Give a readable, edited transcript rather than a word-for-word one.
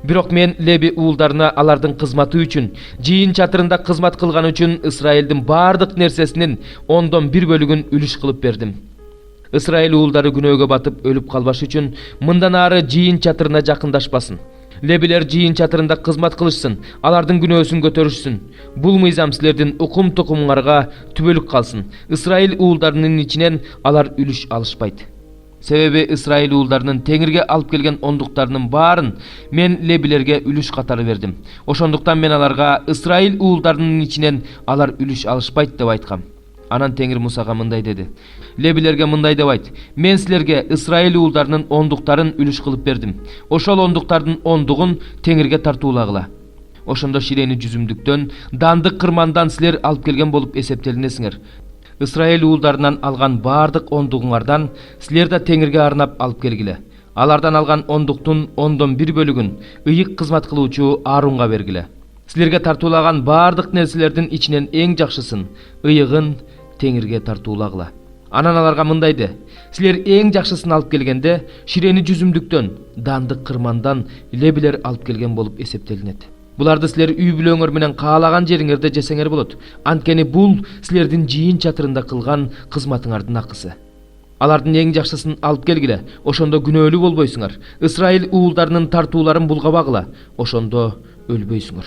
Бирок мен Леби уулдарына алардын кызматы үчүн, жыйын чатырында кызмат кылганы үчүн Исраилдин бардык нерсесинин 1/10 үлүш кылып бердим. Исраил уулдары күнөөгө батып өлүп калбаш үчүн мындан ары жыйын чатырына жакындашпасын. Лебилер жыйын чатырында кызмат кылышсын, алардын күнөөсүн көтөрүшсүн. Бул мыйзам силердин укум тукумуңарга түбөлүк калсын. Исраил уулдарынын ичинен алар үлүш алышпайт. Себеби Исраил уулдарынын Теңирге алып келген ондуктарынын баарын мен лебилерге үлүш катары бердим. Ошондуктан мен аларга Исраил уулдарынын ичинен алар үлүш алышпайт деп айткам. Анан Теңир Мусага мындай деди: Лебилерге мындай деп айт: мен силерге Исраил уулдарынын ондуктарын үлүш кылып бердим. Ошол ондуктардын ондугун Теңирге тартуулагыла. Ошондо ширени жүзүмдүктөн, дандык кырмандан силер алып келген болуп эсептелинесиңер. Исраил уулдарынан алган бардык ондугуңардан силер да Теңирге арнап алып келгиле. Алардан алган ондуктун 1/10 ыйык кызмат кылуучу Аарунга бергиле. Силерге тартуулаган бардык нерселердин ичинен эң жакшысын, ыйыгын Теңирге тартуулагыла. Анан аларга мындай де: силер эң жакшысын алып келгенде, ширени жүзүмдүктөн, дандык кырмандан лебилер алып келген болуп эсептелинет. Буларды силер үй бүлөңөр менен каалаган жериңерде жесеңер болот. Анткени бул силердин жыйын чатырында кылган кызматыңардын акысы. Алардын эң жакшысын алып келгиле, ошондо күнөөлүү болбойсуңар. Исраил уулдарынын тартууларын булгабагыла, ошондо өлбөйсүңөр.